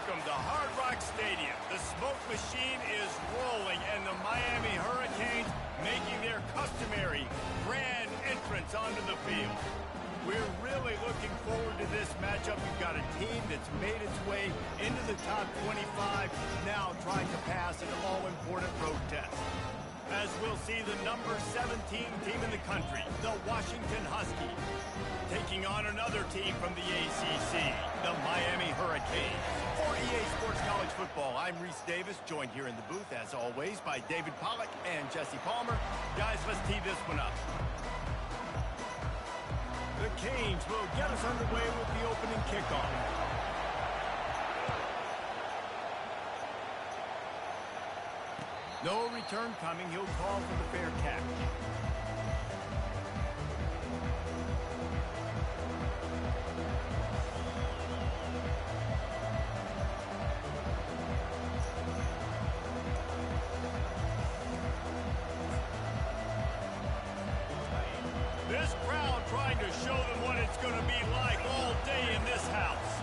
Welcome to Hard Rock Stadium. The smoke machine is rolling, and the Miami Hurricanes making their customary grand entrance onto the field. We're really looking forward to this matchup. We've got a team that's made its way into the top 25, now trying to pass an all-important road test. As we'll see the number 17 team in the country, the Washington Huskies, taking on another team from the ACC, the Miami Hurricanes. For EA Sports College Football, I'm Reese Davis, joined here in the booth, as always, by David Pollack and Jesse Palmer. Guys, let's tee this one up. The Canes will get us underway with the opening kickoff. No return coming. He'll call for the fair catch. This crowd trying to show them what it's going to be like all day in this house.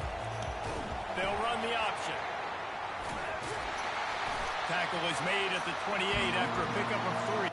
They'll run the option. Tackle is made at the 28 after a pickup of 3.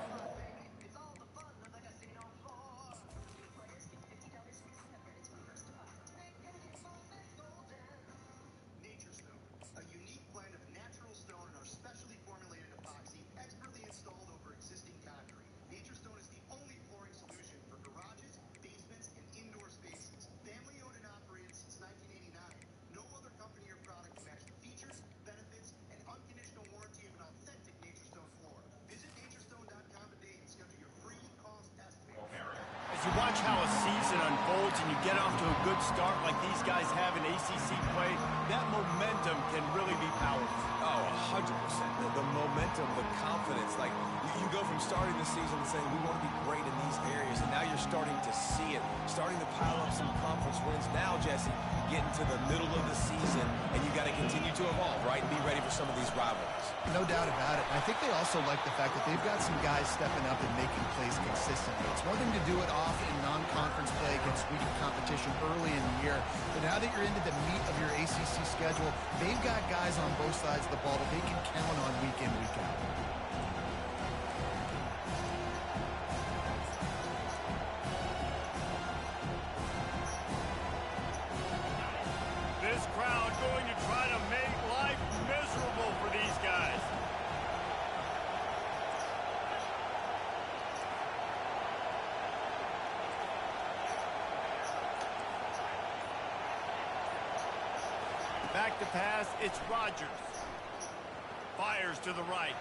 You watch how a season unfolds and you get off to a good start like these guys have in ACC play, that momentum can really be powerful. Oh, 100%. The momentum, the confidence. Like, you go from starting the season and saying, we want to be great in these areas, and now you're starting to see it, starting to pile up some conference wins. Now, Jesse, getting to the middle of the season, and you got to continue to evolve, right, and be ready for some of these rivalries. No doubt about it. I think they also like the fact that they've got some guys stepping up and making plays consistently. It's one thing to do it off in non-conference play against weaker competition early in the year, but now that you're into the meat of your ACC schedule, they've got guys on both sides of the ball that they can count on week in, week out. This crowd going to try to make life miserable for these guys. Back to pass, it's Rodgers. Fires to the right.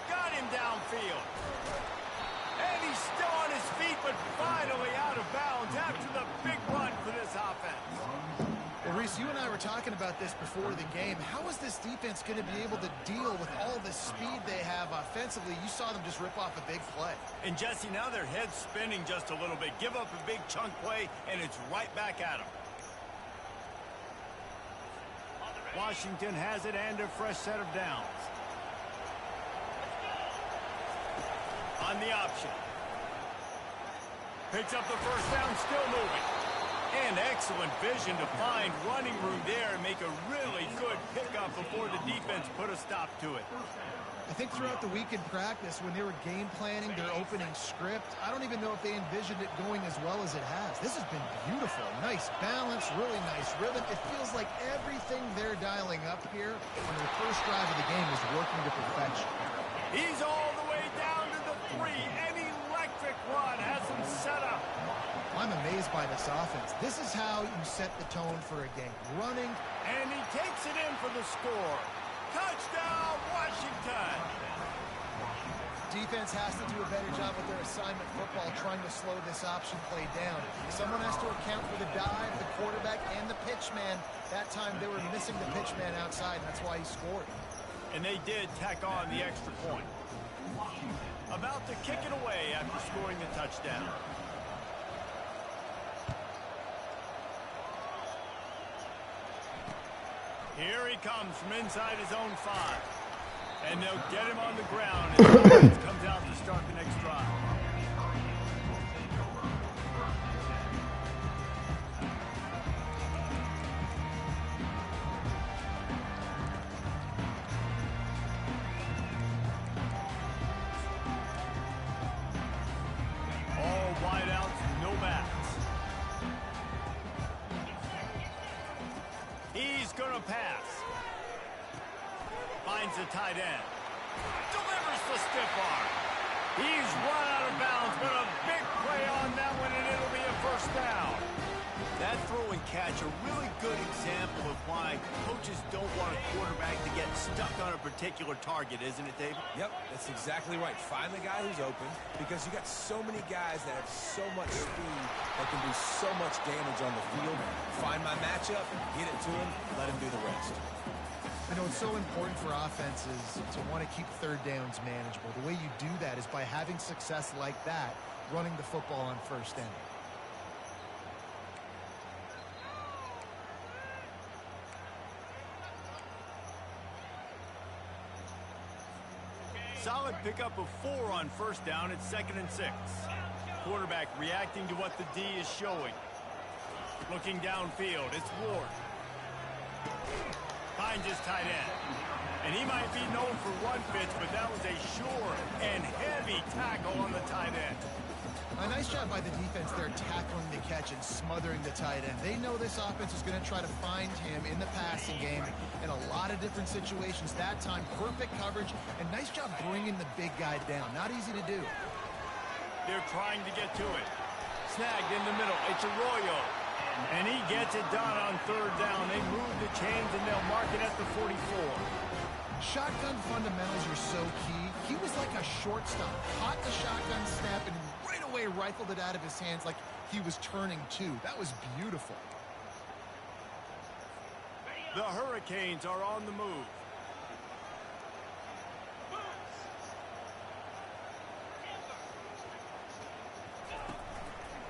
Got him downfield. And he's still on his feet, but finally out of bounds after the big run for this offense. Well, Reese, you and I were talking about this before the game. How is this defense going to be able to deal with all the speed they have offensively? You saw them just rip off a big play. And, Jesse, now their head's spinning just a little bit. Give up a big chunk play, and it's right back at them. Washington has it and a fresh set of downs. On the option. Picks up the first down, still moving. And excellent vision to find running room there and make a really good pickup before the defense put a stop to it. I think throughout the week in practice, when they were game planning their opening script, I don't even know if they envisioned it going as well as it has. This has been beautiful. Nice balance, really nice rhythm. It feels like everything they're dialing up here on the first drive of the game is working to perfection. He's all the way down to the 3. An electric run has him set up. I'm amazed by this offense. This is how you set the tone for a game. Running. And he takes it in for the score. Touchdown, Washington! Defense has to do a better job with their assignment football, trying to slow this option play down. Someone has to account for the dive, the quarterback, and the pitch man. That time they were missing the pitch man outside, and that's why he scored. And they did tack on the extra point. About to kick it away after scoring the touchdown. Here he comes from inside his own 5. And they'll get him on the ground as the offense comes out to start the next drive. pass. Finds the tight end. Delivers the stiff arm. He's run out of bounds, but a big play on that one, and it'll be a first down. That throw and catch, a really good example of why coaches don't want a quarterback to get stuck on a particular target, isn't it, David? Yep, that's exactly right. Find the guy who's open, because you got so many guys that have so much speed that can do so much damage on the field. Find my matchup, get it to him, let him do the rest. You know, it's so important for offenses to want to keep third downs manageable. The way you do that is by having success like that, running the football on first down. Solid pickup of 4 on first down. It's 2nd and 6. Quarterback reacting to what the D is showing. Looking downfield, it's Ward. Finds his tight end. And he might be known for one pitch, but that was a sure and heavy tackle on the tight end. A nice job by the defense there, tackling the catch and smothering the tight end. They know this offense is going to try to find him in the passing game in a lot of different situations. That time, perfect coverage, and nice job bringing the big guy down. Not easy to do. They're trying to get to it. Snagged in the middle. It's Arroyo. And he gets it done on third down. They move the chains, and they'll mark it at the 44. Shotgun fundamentals are so key. He was like a shortstop. Caught the shotgun snap and right away rifled it out of his hands like he was turning two. That was beautiful. The Hurricanes are on the move.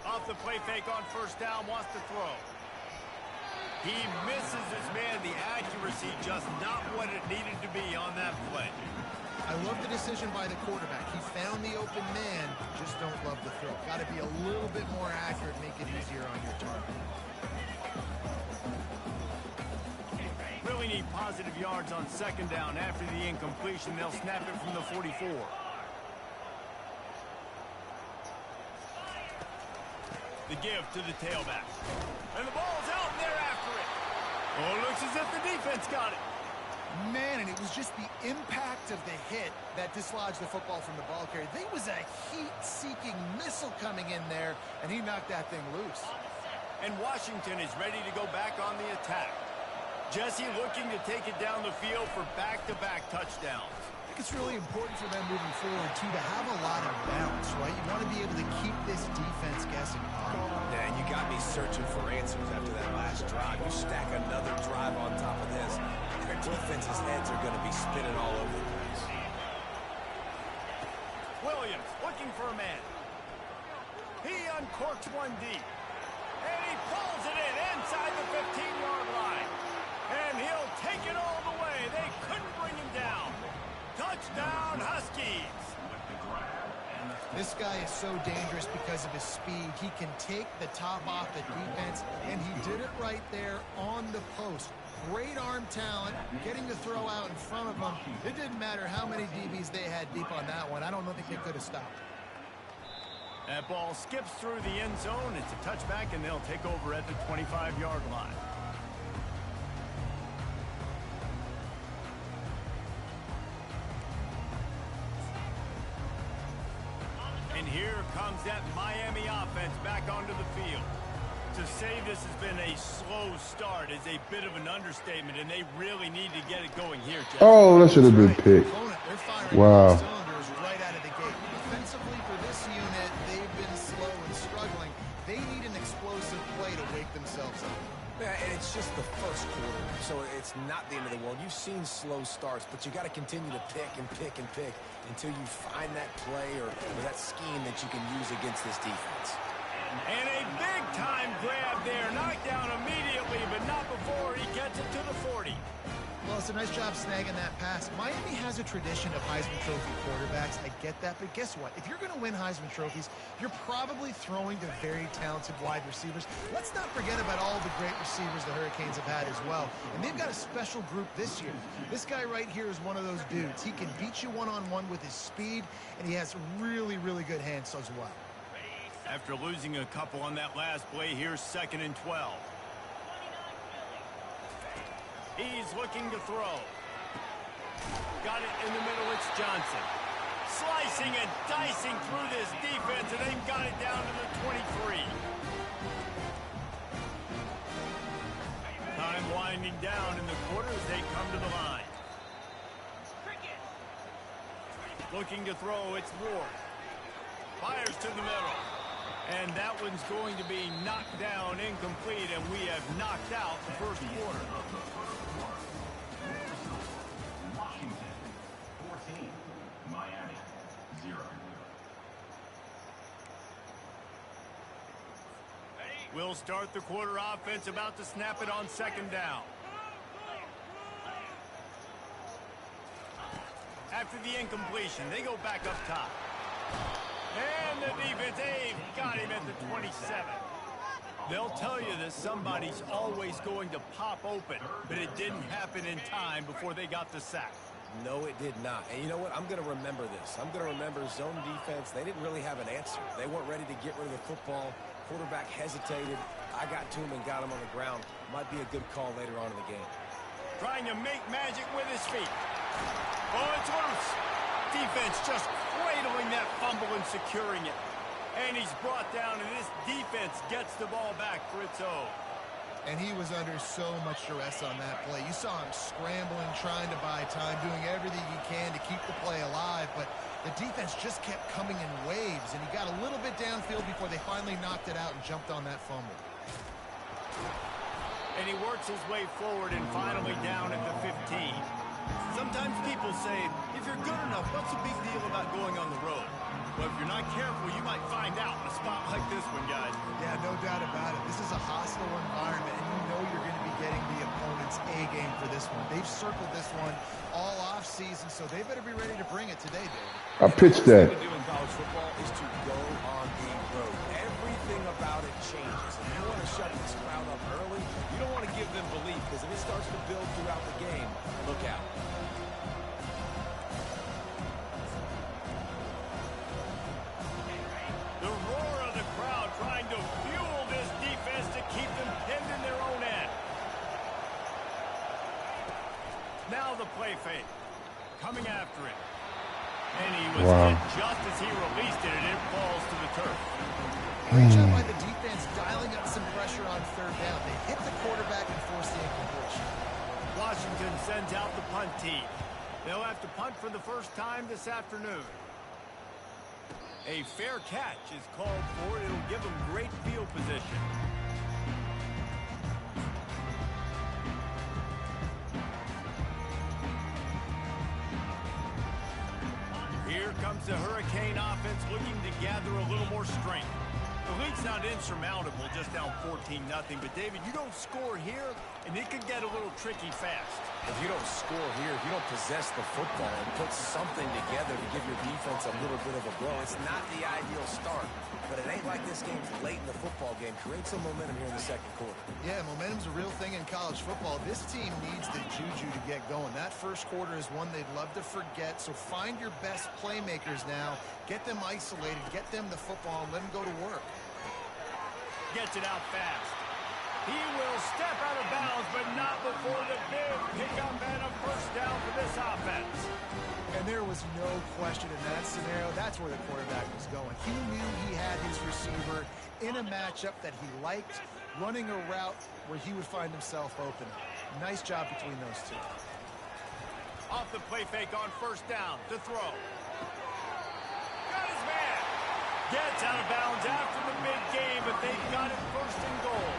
Off the play fake on first down, wants to throw. He misses his man. The accuracy just not what it needed to be on that play. I love the decision by the quarterback. He found the open man, just don't love the throw. Got to be a little bit more accurate, make it easier on your target. Really need positive yards on second down. After the incompletion, they'll snap it from the 44. The give to the tailback. And the ball's out, and they're after it. Oh, it looks as if the defense got it. Man, and it was just the impact of the hit that dislodged the football from the ball carrier. There was a heat-seeking missile coming in there, and he knocked that thing loose. And Washington is ready to go back on the attack. Jesse looking to take it down the field for back-to-back touchdowns. I think it's really important for them moving forward, too, to have a lot of bounce, right? You want to be able to keep this defense guessing. Yeah, and you got me searching for answers after that last drive. You stack another drive on top of this, their defense's heads are going to be spinning all over the place. Williams looking for a man. He uncorks one deep. And he pulls it in inside the 15-yard line. And he'll take it all the way. They couldn't bring him down. Touchdown, Huskies. This guy is so dangerous because of his speed. He can take the top off the defense, and he did it right there on the post. Great arm talent, getting the throw out in front of him. It didn't matter how many DBs they had deep on that one. I don't think they could have stopped. That ball skips through the end zone. It's a touchback, and they'll take over at the 25-yard line. And here comes that Miami offense back onto the field. To say this has been a slow start is a bit of an understatement, and they really need to get it going here, Jeff. Oh, that should have been picked. Wow. Right out of the gate. Defensively for this unit, they've been slow and struggling. They need an explosive play to wake themselves up. Yeah, and it's just the first quarter, so it's not the end of the world. You've seen slow starts, but you got to continue to pick and pick and pick until you find that play or that scheme that you can use against this defense. And a big-time grab there. Knocked down immediately, but not before he gets it to the 40. Well, it's a nice job snagging that pass. Miami has a tradition of Heisman Trophy quarterbacks. I get that, but guess what? If you're going to win Heisman Trophies, you're probably throwing to very talented wide receivers. Let's not forget about all the great receivers the Hurricanes have had as well. And they've got a special group this year. This guy right here is one of those dudes. He can beat you one-on-one with his speed, and he has really, really good hands as well. After losing a couple on that last play, here's 2nd and 12. He's looking to throw. Got it in the middle. It's Johnson. Slicing and dicing through this defense, and they've got it down to the 23. Time winding down in the quarter as they come to the line. Looking to throw, it's Ward. Fires to the middle. And that one's going to be knocked down, incomplete, and we have knocked out the first quarter. Washington, 14. Miami, 0. We'll start the quarter offense, about to snap it on second down. After the incompletion, they go back up top. And the defense, they've got him at the 27. They'll tell you that somebody's always going to pop open, but it didn't happen in time before they got the sack. No, it did not. And you know what? I'm going to remember this. I'm going to remember zone defense. They didn't really have an answer. They weren't ready to get rid of the football. Quarterback hesitated. I got to him and got him on the ground. Might be a good call later on in the game. Trying to make magic with his feet. Oh, it's loose. Defense just cradling that fumble and securing it. And he's brought down, and this defense gets the ball back for its own. And he was under so much duress on that play. You saw him scrambling, trying to buy time, doing everything he can to keep the play alive, but the defense just kept coming in waves, and he got a little bit downfield before they finally knocked it out and jumped on that fumble. And he works his way forward and finally down at the 15. Sometimes people say, if you're good enough, what's the big deal about going on the road? Well, if you're not careful, you might find out in a spot like this one, guys. Yeah, no doubt about it. This is a hostile environment, and you know you're going to be getting the opponent's A game for this one. They've circled this one all off season, so they better be ready to bring it today, David. I pitched that. What you do in college football is to go on the road. Everything about it changes. If you want to shut this crowd up early, you don't want to give them belief, because if it starts to build throughout the game, look out. The roar of the crowd trying to fuel this defense to keep them pinned in their own end. Now the play fake. Coming after it. And he was hit just as he released it, and it falls to the turf. Great job by the defense dialing up some pressure on third down. They hit the quarterback and forced the incompletion. Washington sends out the punt team. They'll have to punt for the first time this afternoon. A fair catch is called for. It'll give them great field position. Here comes the Hurricane offense looking to gather a little more strength. The lead's not insurmountable, just down 14-0. But, David, you don't score here, and it could get a little tricky fast. If you don't score here, if you don't possess the football and put something together to give your defense a little bit of a blow, it's not the ideal start. But it ain't like this game's late in the football game. Create some momentum here in the second quarter. Yeah, momentum's a real thing in college football. This team needs the juju to get going. That first quarter is one they'd love to forget, so find your best playmakers now. Get them isolated, get them the football, and let them go to work. Gets it out fast. He will step out of bounds, but not before the big pickup and a first down for this offense. And there was no question in that scenario. That's where the quarterback was going. He knew he had his receiver in a matchup that he liked, running a route where he would find himself open. Nice job between those two. Off the play fake on first down to throw. Got his man. Gets out of bounds after the big game, but they've got it first and goal.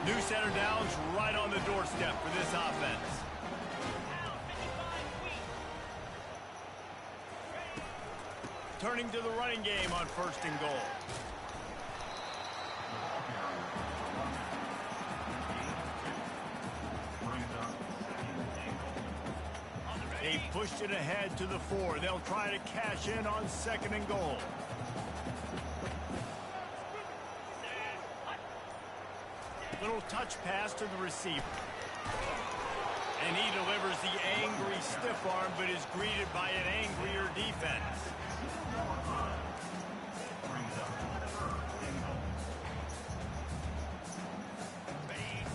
New center downs right on the doorstep for this offense. Turning to the running game on first and goal. They pushed it ahead to the 4. They'll try to cash in on second and goal. Little touch pass to the receiver. And he delivers the angry stiff arm, but is greeted by an angrier defense.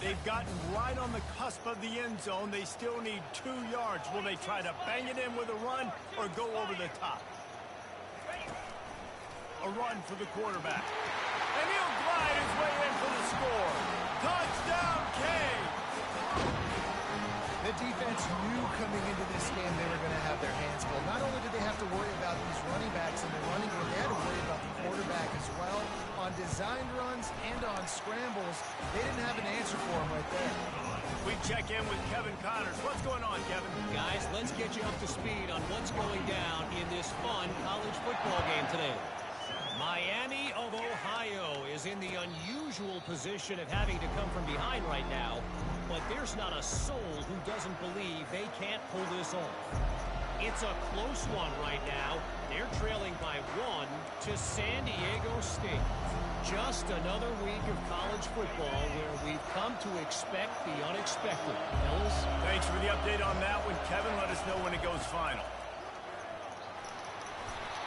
They've gotten right on the cusp of the end zone. They still need 2 yards. Will they try to bang it in with a run or go over the top? A run for the quarterback. And he'll glide his way in for the score. Touchdown, Kane! The defense knew coming into this game they were going to have their hands full. Not only did they have to worry about these running backs in the running game, they had to worry about the quarterback as well. On designed runs and on scrambles, they didn't have an answer for him right there. We check in with Kevin Connors. What's going on, Kevin? Guys, let's get you up to speed on what's going down in this fun college football game today. Miami of Ohio is in the unusual position of having to come from behind right now, but there's not a soul who doesn't believe they can't pull this off. It's a close one right now. They're trailing by 1 to San Diego State. Just another week of college football where we've come to expect the unexpected. Ellis? Thanks for the update on that one, Kevin. Let us know when it goes final.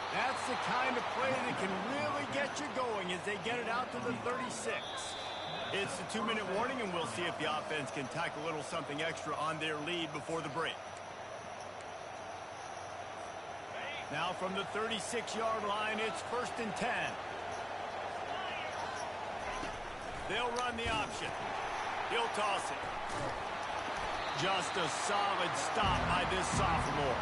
That's the kind of play that can really get you going as they get it out to the 36. It's the 2-minute warning, and we'll see if the offense can tack a little something extra on their lead before the break. Now from the 36-yard line, it's 1st and 10. They'll run the option. He'll toss it. Just a solid stop by this sophomore.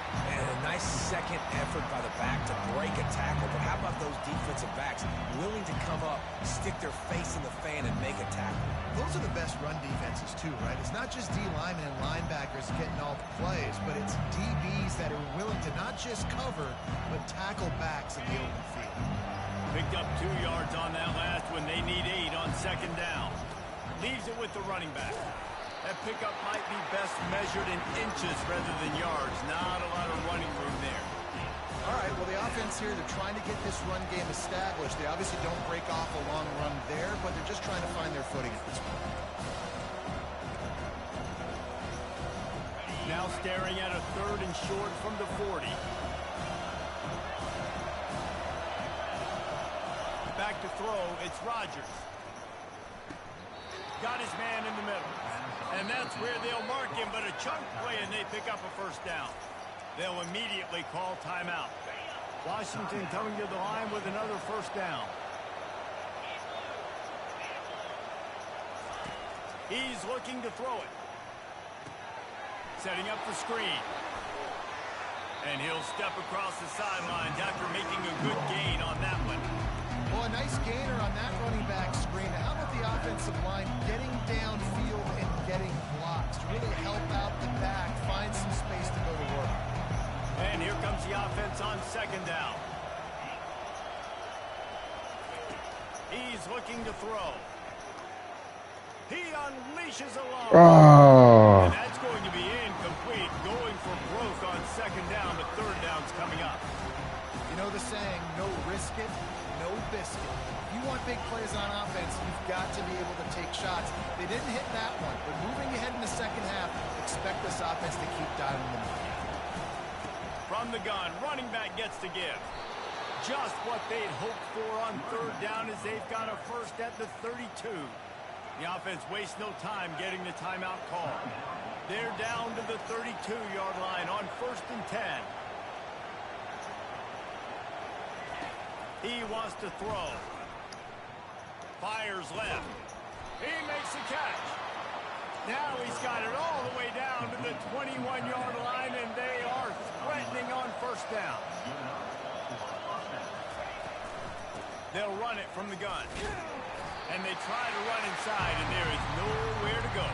And a nice second effort by the back to break a tackle. But how about those defensive backs willing to come up, stick their face in the fan, and make a tackle? Those are the best run defenses too, right? It's not just D linemen and linebackers getting all the plays, but it's DBs that are willing to not just cover, but tackle backs in the open field. Picked up 2 yards on that last one. They need 8 on 2nd down. Leaves it with the running back. That pickup might be best measured in inches rather than yards. Not a lot of running room there. All right, well, the offense here, they're trying to get this run game established. They obviously don't break off a long run there, but they're just trying to find their footing at this point. Now staring at a 3rd and short from the 40. Back to throw, it's Rodgers. Got his man in the middle. And that's where they'll mark him, but a chunk play and they pick up a 1st down. They'll immediately call timeout. Washington coming to the line with another 1st down. He's looking to throw it. Setting up the screen. And he'll step across the sidelines after making a good gain on that one. Well, a nice gainer on that running back screen. How about the offensive line getting downfield and getting blocks to really help out the back, find some space to go to work. And here comes the offense on 2nd down. He's looking to throw. He unleashes a long Oh. and that's going to be incomplete. Going for broke on 2nd down, but 3rd down's coming up. You know the saying, no risk it, no biscuit. If you want big plays on offense, you've got to be able to take shots. They didn't hit that one, but moving ahead in the 2nd half, expect this offense to keep dialing them up. From the gun, running back gets to give. Just what they'd hoped for on 3rd down as they've got a 1st at the 32. The offense wastes no time getting the timeout call. They're down to the 32-yard line on 1st and 10. He wants to throw. Fires left. He makes the catch. Now he's got it all the way down to the 21-yard line, and they are threatening on 1st down. They'll run it from the gun. And they try to run inside, and there is nowhere to go.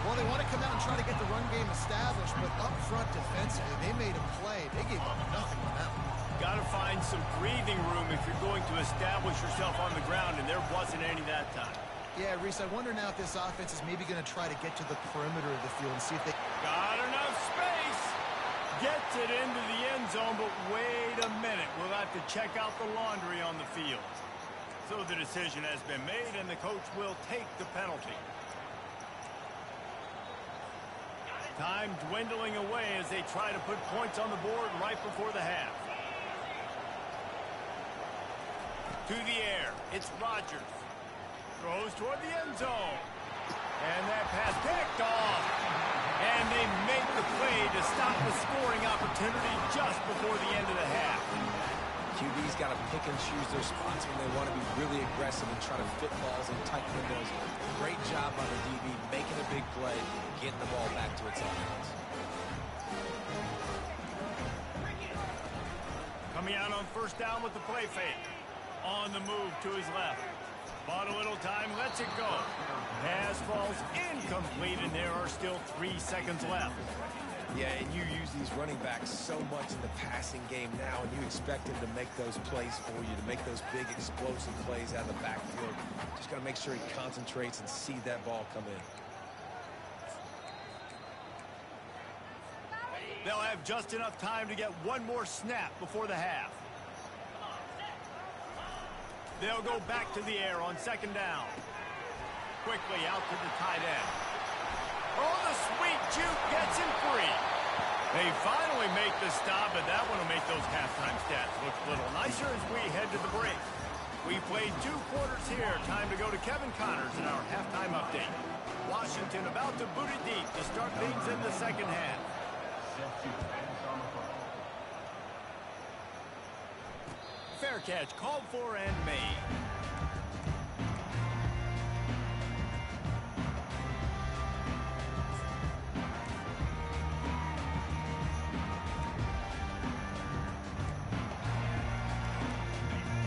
Well, they want to come out and try to get the run game established, but up front defensively, they made a play. They gave up nothing on that one. Got to find some breathing room if you're going to establish yourself on the ground, and there wasn't any that time. Yeah, Reese, I wonder now if this offense is maybe going to try to get to the perimeter of the field and see if they... Got enough space. Gets it into the end zone, but wait a minute. We'll have to check out the laundry on the field. So the decision has been made, and the coach will take the penalty. Time dwindling away as they try to put points on the board right before the half. To the air, it's Rodgers. Throws toward the end zone. And that pass picked off. And they make the play to stop the scoring opportunity just before the end of the half. QB's got to pick and choose their spots when they want to be really aggressive and try to fit balls in tight windows. Great job by the DB making a big play, getting the ball back to its offense. Coming out on first down with the play fake. On the move to his left. Bought a little time, lets it go. Pass falls incomplete, and there are still 3 seconds left. Yeah, and you use these running backs so much in the passing game now, and you expect him to make those plays for you, to make those big explosive plays out of the backfield. Just got to make sure he concentrates and see that ball come in. They'll have just enough time to get one more snap before the half. They'll go back to the air on second down. Quickly out to the tight end. Oh, the sweet juke gets him free. They finally make the stop, but that one will make those halftime stats look a little nicer as we head to the break. We played 2 quarters here. Time to go to Kevin Connors in our halftime update. Washington about to boot it deep to start things in the second half. Fair catch called for and made.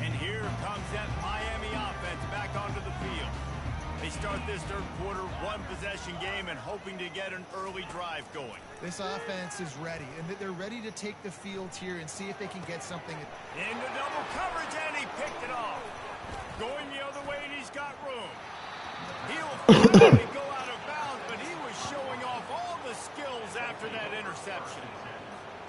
And here comes that Miami offense back onto the field. They start this third quarter 1-possession game and hoping to get an early drive going. This offense is ready, and they're ready to take the field here and see if they can get something. Into double coverage, and he picked it off. Going the other way, and he's got room. He'll finally go out of bounds, but he was showing off all the skills after that interception.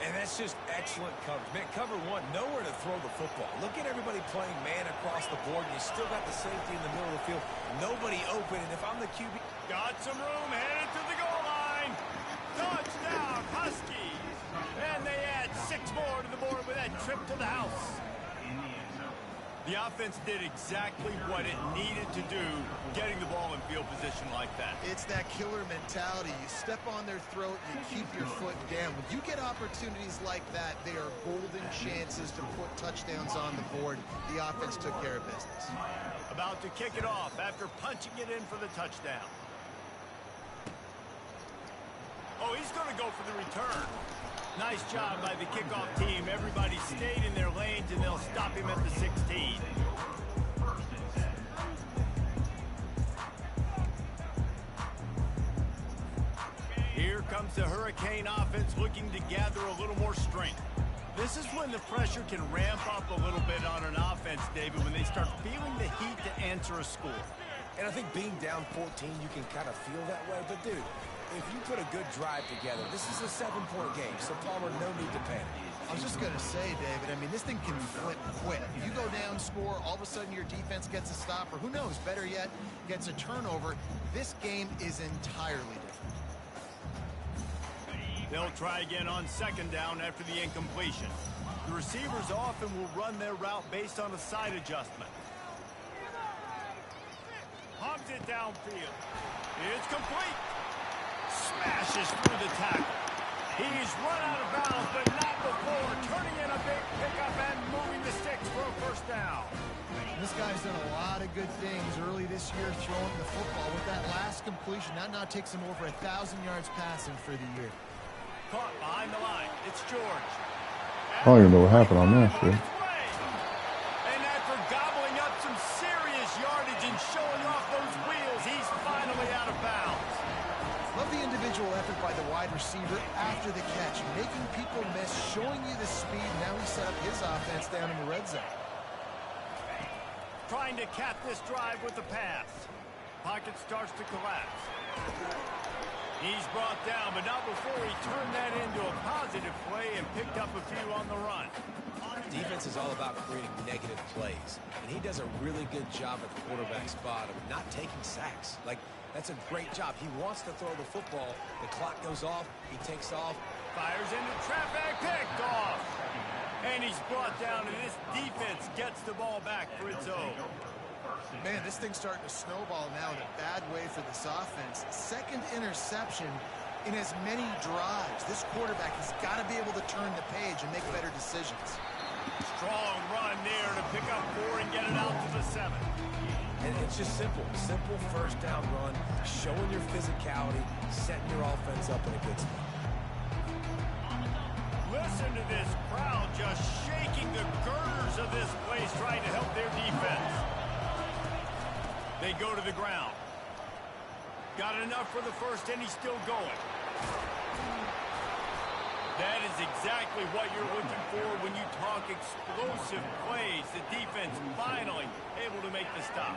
And that's just excellent coverage. Man, cover one, nowhere to throw the football. Look at everybody playing man across the board. You still got the safety in the middle of the field. Nobody open, and if I'm the QB... Got some room, headed to the goal line. Touchdown, Huskies. And they add 6 more to the board with that trip to the house. The offense did exactly what it needed to do, getting the ball in field position like that. It's that killer mentality. You step on their throat, you keep your foot down. When you get opportunities like that, they are golden chances to put touchdowns on the board. The offense took care of business. About to kick it off after punching it in for the touchdown. Oh, he's going to go for the return. Nice job by the kickoff team. Everybody stayed in their lanes, and they'll stop him at the 16. Here comes the Hurricane offense looking to gather a little more strength. This is when the pressure can ramp up a little bit on an offense, David, when they start feeling the heat to answer a score. And I think being down 14, you can kind of feel that way. But, dude, if you put a good drive together, this is a 7-point game, so Palmer, no need to panic. I was just going to say, David, I mean, this thing can flip quick. You go down, score, all of a sudden your defense gets a stop, or who knows, better yet, gets a turnover. This game is entirely different. They'll try again on second down after the incompletion. The receivers often will run their route based on a side adjustment. Hogs it downfield. It's complete. Smashes through the tackle. He's run out of bounds, but not before turning in a big pickup and moving the sticks for a first down. This guy's done a lot of good things early this year throwing the football. With that last completion, that now takes him over 1,000 yards passing for the year. Caught behind the line. It's George. I don't even know what happened on that shit. And after gobbling up some serious yardage and showing off those wheels, he's finally out of bounds. Love the individual effort by the wide receiver after the catch, making people miss, showing you the speed. Now he set up his offense down in the red zone. Trying to cap this drive with the pass. Pocket starts to collapse. He's brought down, but not before he turned that into a positive play and picked up a few on the run. Defense is all about creating negative plays, and he does a really good job at the quarterback spot of not taking sacks. Like, that's a great job. He wants to throw the football. The clock goes off. He takes off. Fires into traffic, picked off. And he's brought down, and this defense gets the ball back for its own. Man, this thing's starting to snowball now in a bad way for this offense. Second interception in as many drives. This quarterback has got to be able to turn the page and make better decisions. Strong run there to pick up 4 and get it out to the 7. And it's just simple first down run, showing your physicality, setting your offense up in a good spot. Listen to this crowd just shaking the girders of this place, trying to help their defense. They go to the ground. Got enough for the first, and he's still going. That is exactly what you're looking for when you talk explosive plays. The defense finally able to make the stop.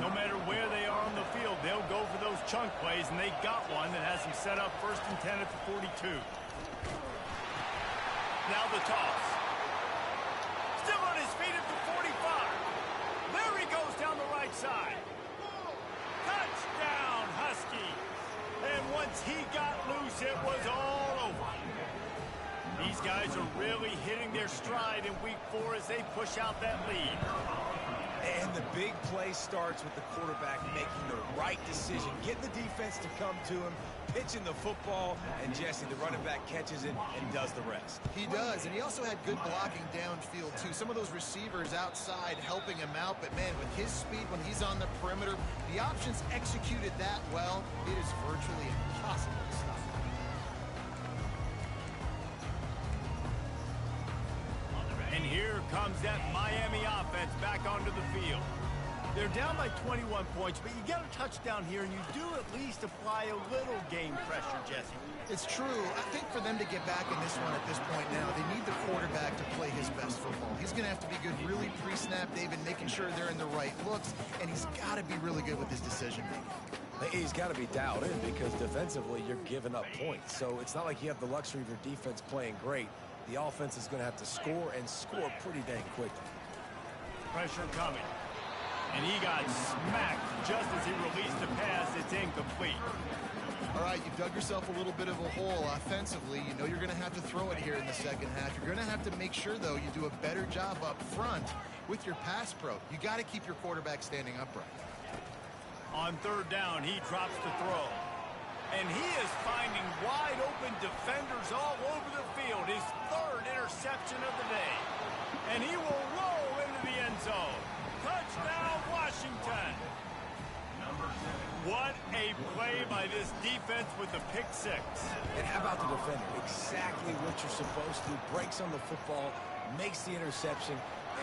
No matter where they are on the field, they'll go for those chunk plays, and they got one that has them set up 1st and 10 at the 42. Now the toss. Still on his feet at the 45. There he goes down the right side. Touchdown, Husky. And once he got loose, it was all over. These guys are really hitting their stride in week 4 as they push out that lead. And the big play starts with the quarterback making the right decision, getting the defense to come to him, pitching the football, and Jesse, the running back, catches it and does the rest. He does, and he also had good blocking downfield, too. Some of those receivers outside helping him out, but, man, with his speed when he's on the perimeter, the options executed that well, it is virtually impossible to stop. And here comes that Miami offense back onto the field. They're down by 21 points, but you get a touchdown here, and you do at least apply a little game pressure, Jesse. It's true. I think for them to get back in this one at this point now, they need the quarterback to play his best football. He's going to have to be good really pre-snap, David, making sure they're in the right looks, and he's got to be really good with his decision-making. He's got to be dialed in because defensively you're giving up points. So it's not like you have the luxury of your defense playing great. The offense is going to have to score and score pretty dang quickly. Pressure coming. And he got smacked just as he released the pass. It's incomplete. All right, you dug yourself a little bit of a hole offensively. You know you're going to have to throw it here in the second half. You're going to have to make sure, though, you do a better job up front with your pass pro. You got to keep your quarterback standing upright. On 3rd down, he drops the throw. And he is finding wide-open defenders all over the field. His 3rd interception of the day. And he will roll into the end zone. Touchdown, Washington. What a play by this defense with the pick 6. And how about the defender? Exactly what you're supposed to. Breaks on the football, makes the interception.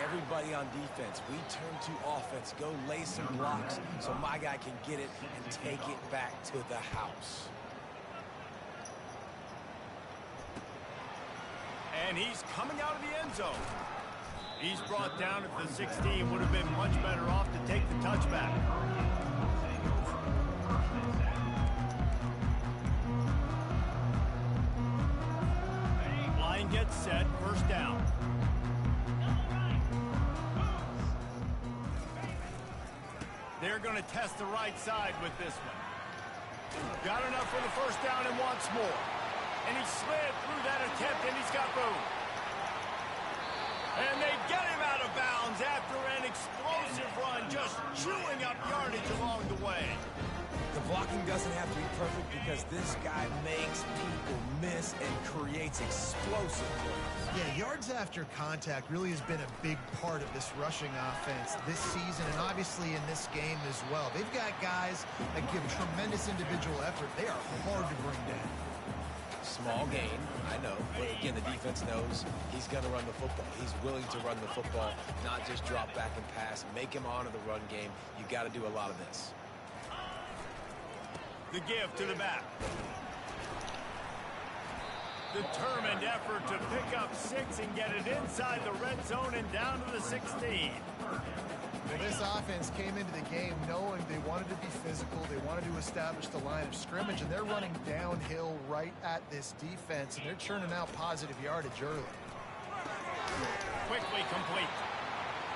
Everybody on defense, we turn to offense. Go lay some blocks so my guy can get it and take it back to the house. And he's coming out of the end zone. He's brought down at the 16. Would have been much better off to take the touchback. Line gets set. 1st down. They're going to test the right side with this one. Got enough for the 1st down and wants more. And he slid through that attempt, and he's got room. And they get him out of bounds after an explosive run, just chewing up yardage along the way. The blocking doesn't have to be perfect because this guy makes people miss and creates explosive plays. Yeah, yards after contact really has been a big part of this rushing offense this season and obviously in this game as well. They've got guys that give tremendous individual effort. They are hard to bring down. Small gain, I know, but again, the defense knows he's going to run the football. He's willing to run the football, not just drop back and pass, make him honor the run game. You got to do a lot of this. The give to the back. Determined effort to pick up 6 and get it inside the red zone and down to the 16. Well, this offense came into the game knowing they wanted to be physical, they wanted to establish the line of scrimmage, and they're running downhill right at this defense, and they're churning out positive yardage early. Quickly complete.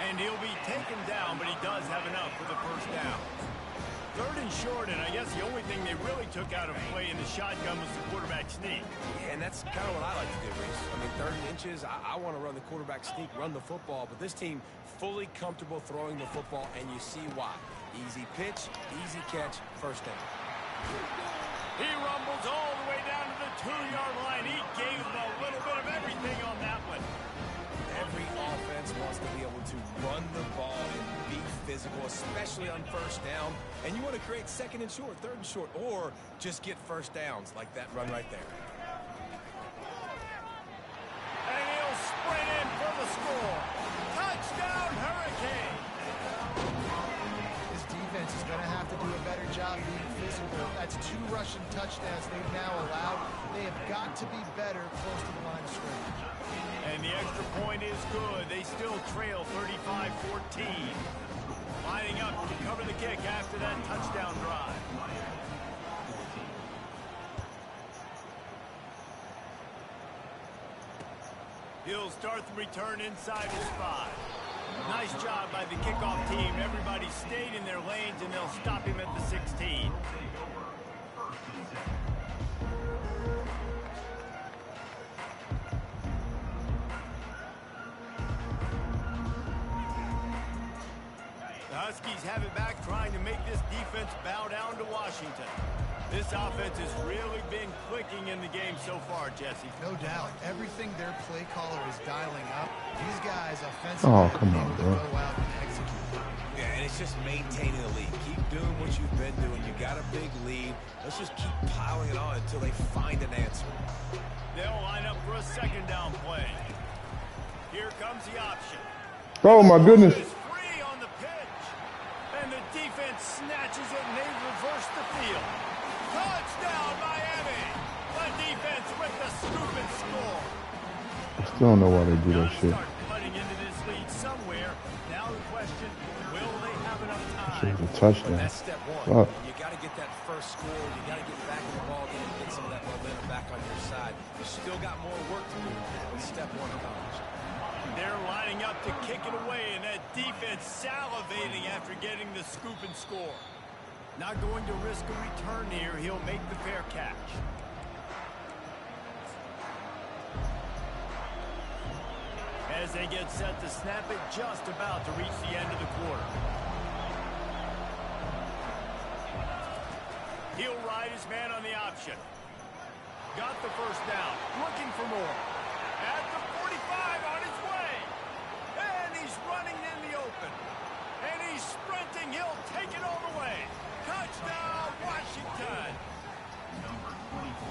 And he'll be taken down, but he does have enough for the 1st down. 3rd and short, and I guess the only thing they really took out of play in the shotgun was the quarterback sneak. Yeah, and that's kind of what I like to do, Reese. I mean, 3rd and inches, I want to run the quarterback sneak, run the football, but this team fully comfortable throwing the football, and you see why. Easy pitch, easy catch, first down. He rumbles all the way down to the 2-yard line. He gave them a little bit of everything on that one. Every offense wants to be able to run the ball and be physical, especially on first down. And you want to create 2nd and short, 3rd and short, or just get first downs like that run right there. And he'll sprint in for the score. Touchdown, Hurricane. This defense is going to have to do a better job being physical. That's 2 rushing touchdowns they've now allowed. They have got to be better close to the line of scrimmage. And the extra point is good. They still trail 35-14. Lining up to cover the kick after that touchdown drive. He'll start the return inside his 5. Nice job by the kickoff team. Everybody stayed in their lanes, and they'll stop him at the 16. The Huskies have it back, trying to make this defense bow down to Washington. This offense has really been clicking in the game so far, Jesse. No doubt. Everything their play caller is dialing up, these guys offensively are able to go out and execute. Yeah, and it's just maintaining the lead. Keep doing what you've been doing. You got a big lead. Let's just keep piling it on until they find an answer. They'll line up for a 2nd down play. Here comes the option. Oh, my goodness. It's free on the pitch. And the defense snatches it, and they reverse the field. Touchdown, Miami! The defense with the scoop and score. I still don't know why they do that shit. Start putting into this lead somewhere. Now the question, will they have enough time? It's a touchdown. That's step 1. Fuck. You got to get that first score. You got to get back in the ball game and get some of that momentum back on your side. You still got more work to do, but step 1 accomplished. They're lining up to kick it away, and that defense salivating after getting the scoop and score. Not going to risk a return here. He'll make the fair catch. As they get set to snap it, just about to reach the end of the quarter. He'll ride his man on the option. Got the first down. Looking for more. At the 45 on his way. And he's running in the open. And he's sprinting. He'll take it all the way. Touchdown, Washington.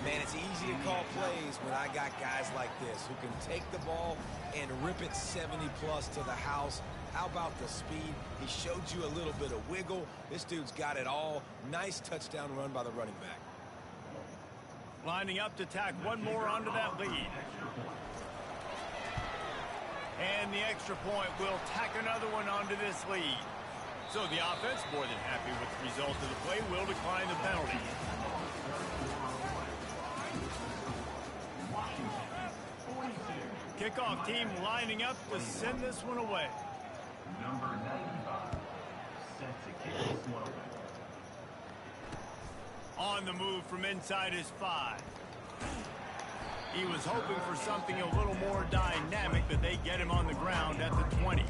Man, it's easy to call plays when I got guys like this who can take the ball and rip it 70-plus to the house. How about the speed? He showed you a little bit of wiggle. This dude's got it all. Nice touchdown run by the running back. Lining up to tack one more onto that lead. And the extra point will tack another one onto this lead. So the offense, more than happy with the result of the play, will decline the penalty. Kickoff team lining up to send this one away. Number 95, set to kick this one away. On the move from inside his 5. He was hoping for something a little more dynamic, but they get him on the ground at the 20.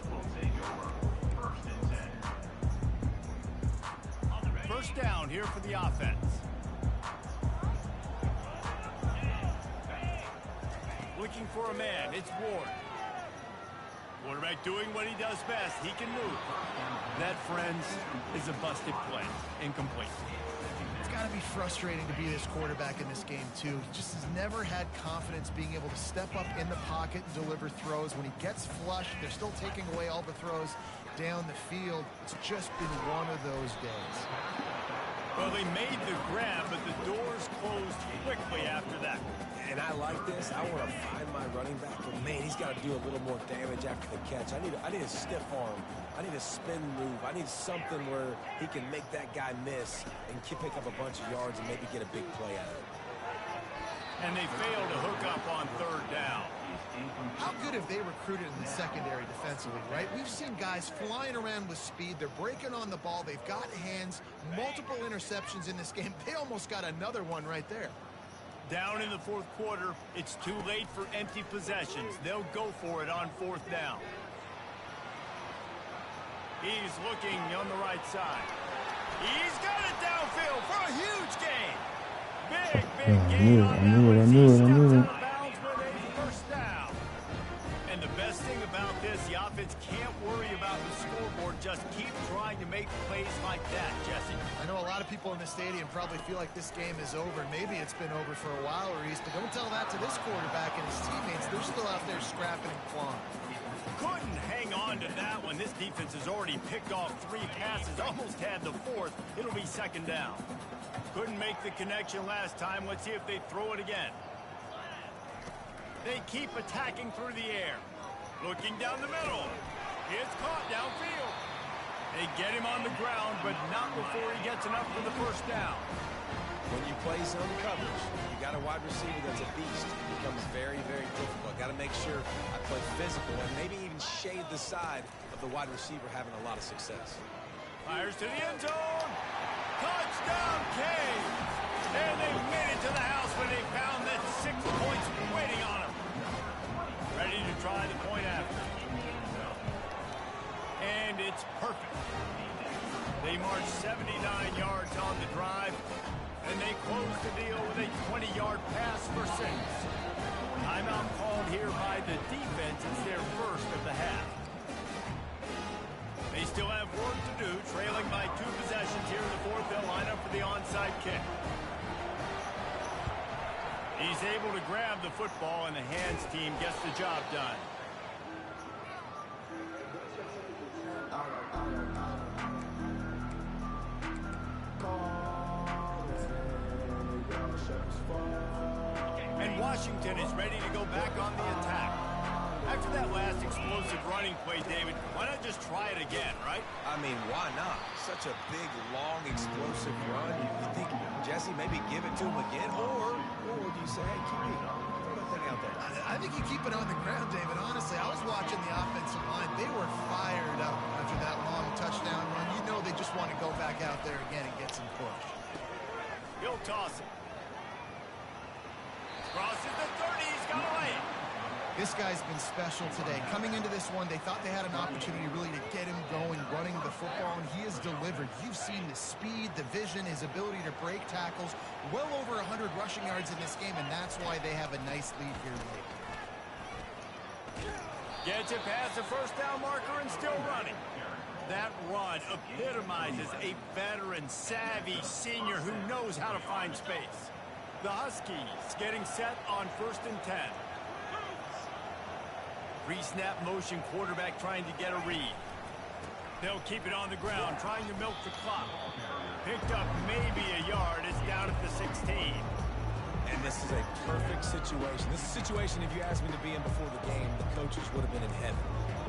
First down here for the offense. Looking for a man, it's Ward. Quarterback doing what he does best. He can move. That, friends, is a busted play. Incomplete. It's got to be frustrating to be this quarterback in this game, too. He just has never had confidence being able to step up in the pocket and deliver throws. When he gets flushed, they're still taking away all the throws down the field. It's just been one of those days. Well, they made the grab, but the doors closed quickly after that. And I like this. I want to find my running back, but man, he's got to do a little more damage after the catch. I need a stiff arm. I need a spin move. I need something where he can make that guy miss and pick up a bunch of yards and maybe get a big play out of it. And they fail to hook up on 3rd down. How good have they recruited in the secondary defensively, right? We've seen guys flying around with speed. They're breaking on the ball. They've got hands, multiple interceptions in this game. They almost got another one right there. Down in the fourth quarter, it's too late for empty possessions. They'll go for it on fourth down. He's looking on the right side. He's got it downfield for a huge gain. Big gain on that one. He steps out of bounds with a first down. And the best thing about this, the offense can't worry about the scoreboard. Just keep trying to make plays like that, Jesse. I know a lot of people in the stadium probably feel like this game is over. Maybe it's been over for a while, Reese, but don't tell that to this quarterback and his teammates. They're still out there scrapping and clawing. Couldn't hang on to that one. This defense has already picked off 3 passes, almost had the 4th. It'll be second down. Couldn't make the connection last time. Let's see if they throw it again. They keep attacking through the air. Looking down the middle. It's caught downfield. They get him on the ground, but not before he gets enough for the first down. When you play zone coverage, you got a wide receiver that's a beast. It becomes very, very difficult. Got to make sure I play physical and maybe even shade the side of the wide receiver having a lot of success. Fires to the end zone. Touchdown, Cade. And they made it to the house when they found that 6 points waiting on them. Ready to try the point after. And it's perfect. They march 79 yards on the drive. And they close the deal with a 20-yard pass for 6. Timeout called here by the defense. It's their first of the half. They still have work to do, trailing by 2 possessions here in the 4th. They'll line up for the onside kick. He's able to grab the football, and the hands team gets the job done. And Washington is ready to go back on the attack. After that last explosive running play, David, why not just try it again, right? I mean, why not? Such a big, long, explosive run. You think, Jesse, maybe give it to him again? Or do you say, hey, keep it, throw that thing out there? I think you keep it on the ground, David. Honestly, I was watching the offensive line. They were fired up after that long touchdown run. You know they just want to go back out there again and get some push. He'll toss it. Crosses the 30. He's got to lay it. This guy's been special today. Coming into this one, they thought they had an opportunity really to get him going, running the football, and he has delivered. You've seen the speed, the vision, his ability to break tackles. Well over 100 rushing yards in this game, and that's why they have a nice lead here late. Gets it past the first down marker and still running. That run epitomizes a veteran, savvy senior who knows how to find space. The Huskies getting set on 1st and 10. Pre-snap motion, quarterback trying to get a read. They'll keep it on the ground, trying to milk the clock. Picked up maybe a yard. It's down at the 16. And this is a perfect situation. This is a situation, if you asked me to be in before the game, the coaches would have been in heaven.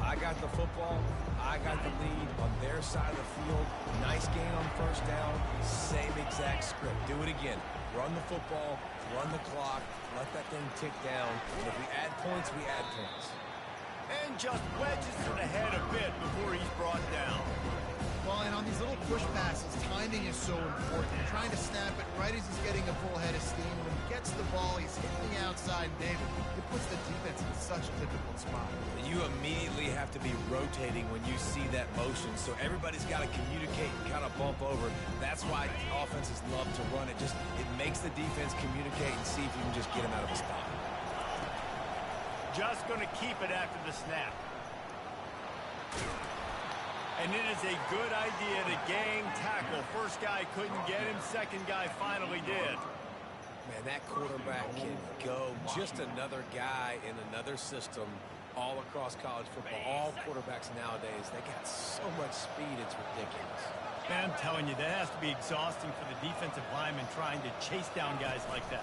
I got the football. I got the lead on their side of the field. Nice gain on 1st down. Same exact script. Do it again. Run the football, run the clock, let that thing tick down. And if we add points, we add points. And just wedges it ahead a bit before he's brought down. Well, and on these little push passes, timing is so important. You're trying to snap it right as he's getting a full head of steam. When he gets the ball, he's hitting the outside, David. It puts the defense in such a difficult spot. You immediately have to be rotating when you see that motion, so everybody's got to communicate and kind of bump over. That's why offenses love to run it. It makes the defense communicate and see if you can just get him out of a spot. Just going to keep it after the snap. And it is a good idea to gang tackle. First guy couldn't get him. Second guy finally did. Man, that quarterback can go. Just another guy in another system all across college football. All quarterbacks nowadays, they got so much speed, it's ridiculous. Man, I'm telling you, that has to be exhausting for the defensive lineman trying to chase down guys like that.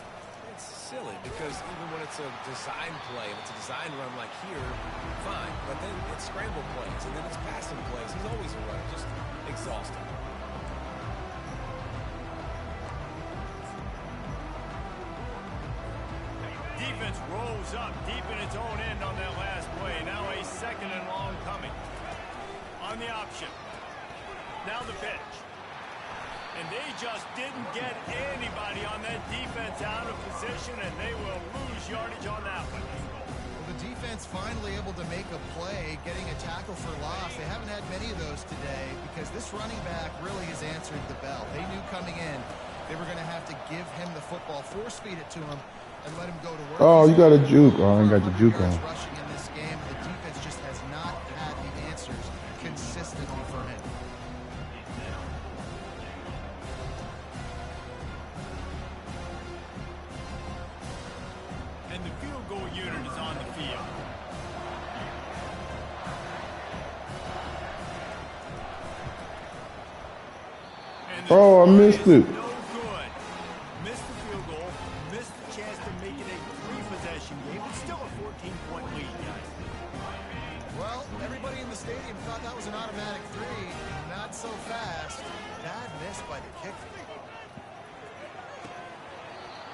It's silly because even when it's a design play and it's a design run like here, fine. But then it's scramble plays and then it's passing plays. He's always a runner. Just exhausting. defense rose up deep in its own end on that last play. Now a 2nd and long coming. On the option. Now the pitch. And they just didn't get anybody on that defense out of position, and they will lose yardage on that one. Well, the defense finally able to make a play, getting a tackle for loss. They haven't had many of those today because this running back really has answered the bell. They knew coming in they were going to have to give him the football, force feed it to him, and let him go to work. Oh, you got a juke. Oh, I ain't got your juke on. Rushing in this game, the defense just has not had the answers consistently for him. And the field goal unit is on the field. Oh, I missed it. No good. Missed the field goal, missed the chance to make it a 3-possession game. It's still a 14-point lead, guys. Well, everybody in the stadium thought that was an automatic 3. Not so fast. Bad miss by the kicker.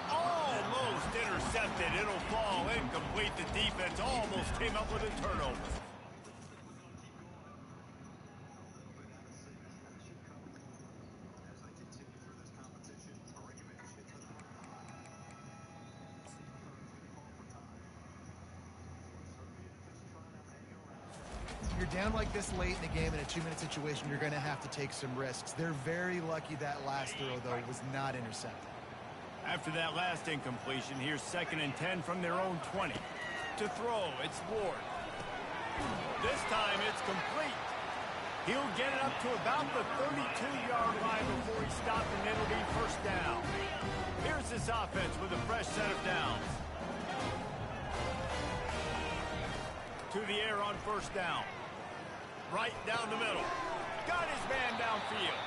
Almost intercepted. It'll fall incomplete. The defense almost came up with a turnover. You're down like this late in the game in a 2-minute situation, you're going to have to take some risks. They're very lucky that last throw, though, was not intercepted. After that last incompletion, here's 2nd and 10 from their own 20. To throw, it's Ward. This time it's complete. He'll get it up to about the 32-yard line before he stopped, and it'll be 1st down. Here's this offense with a fresh set of downs. To the air on 1st down. Right down the middle. Got his man downfield.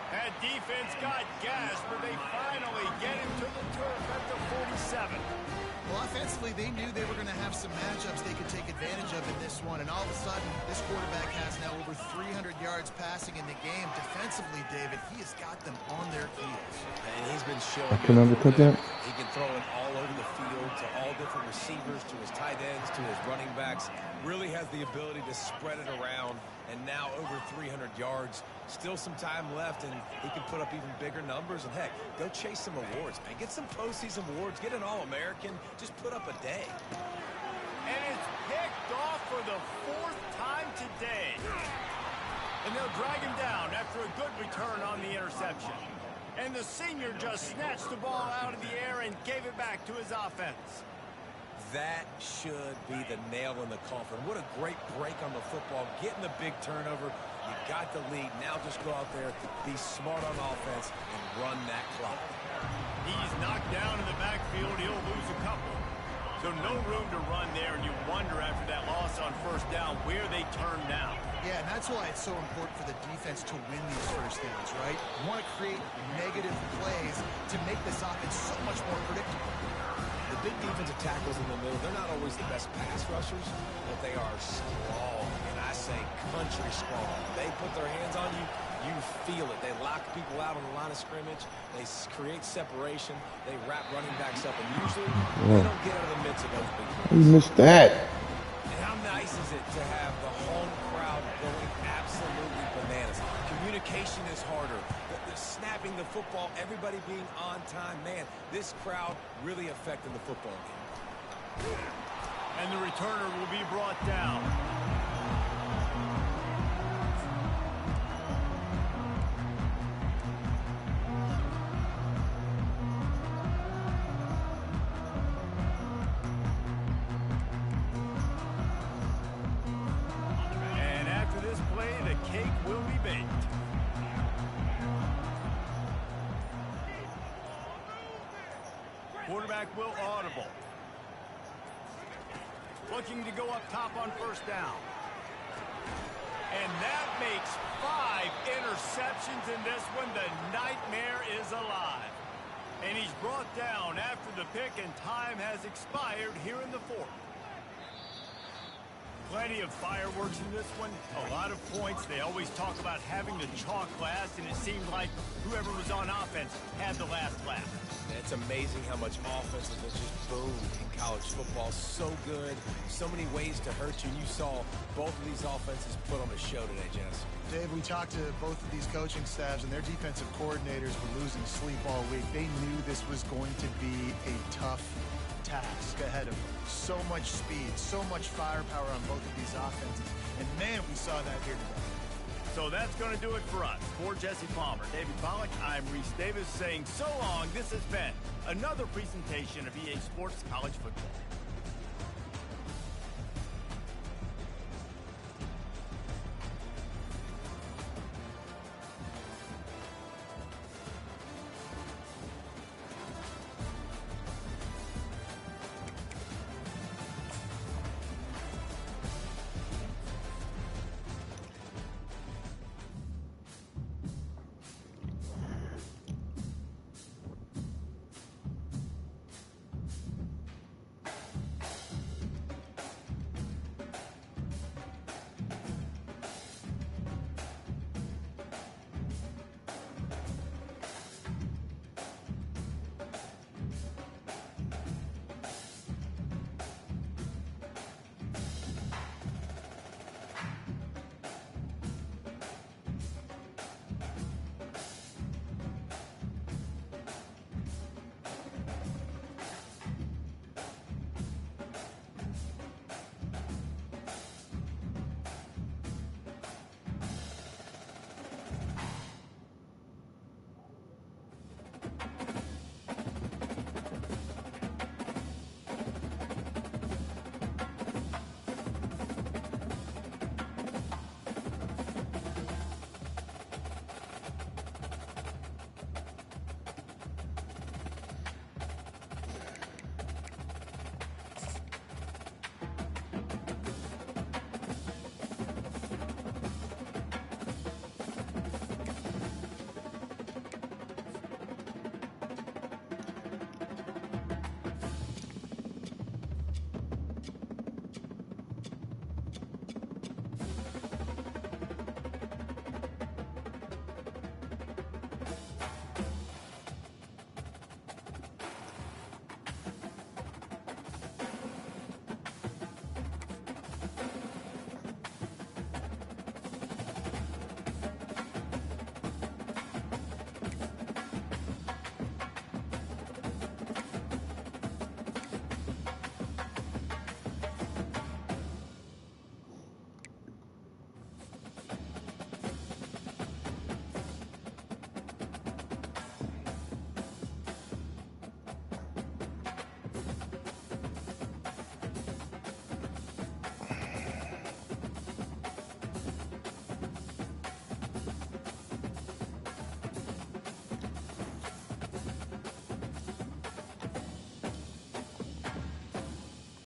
That defense got gas, but they finally get him to the turf at the 47. Well, offensively, they knew they were going to have some matchups they could take advantage of in this one, and all of a sudden, this quarterback has now over 300 yards passing in the game. Defensively, David, he has got them on their heels. And he's been showing I can undercut that. He can throw it all over the field to all different receivers, to his tight ends, to his running backs. Really has the ability to spread it around, and now over 300 yards. Still some time left, and he can put up even bigger numbers. And, heck, go chase some awards, man. Get some postseason awards. Get an All-American. Just put up a day. And it's picked off for the 4th time today. And they'll drag him down after a good return on the interception. And the senior just snatched the ball out of the air and gave it back to his offense. That should be the nail in the coffin. What a great break on the football. Getting the big turnover. You got the lead. Now just go out there, be smart on offense, and run that clock. He's knocked down in the backfield. He'll lose a couple. So no room to run there, and you wonder after that loss on 1st down where they turn now. Yeah, and that's why it's so important for the defense to win these 1st downs, right? You want to create negative plays to make this offense so much more predictable. The big defensive tackles in the middle, they're not always the best pass rushers, but they are strong, and I say country strong. They put their hands on you, you feel it. They lock people out on the line of scrimmage. They create separation. They wrap running backs up, and usually they don't get out of the midst of those big plays. You missed that. And how nice is it to have the home crowd going absolutely bananas? Communication is harder. The snapping the football, everybody being on time. Man, this crowd really affecting the football game. And the returner will be brought down. And after this play, the cake will be baked. Quarterback will audible. Looking to go up top on 1st down. And that makes 5 interceptions in this one. The nightmare is alive. And he's brought down after the pick, and time has expired here in the 4th. Plenty of fireworks in this one, a lot of points. They always talk about having the chalk last, and it seemed like whoever was on offense had the last laugh. It's amazing how much offense has just boomed in college football. So good, so many ways to hurt you. And you saw both of these offenses put on a show today, Jess. Dave, we talked to both of these coaching staffs, and their defensive coordinators were losing sleep all week. They knew this was going to be a tough task ahead of them. So much speed, so much firepower on both of these offenses. And man, we saw that here today. So that's going to do it for us. For Jesse Palmer, David Pollack, I'm Reese Davis saying so long. This has been another presentation of EA Sports College Football.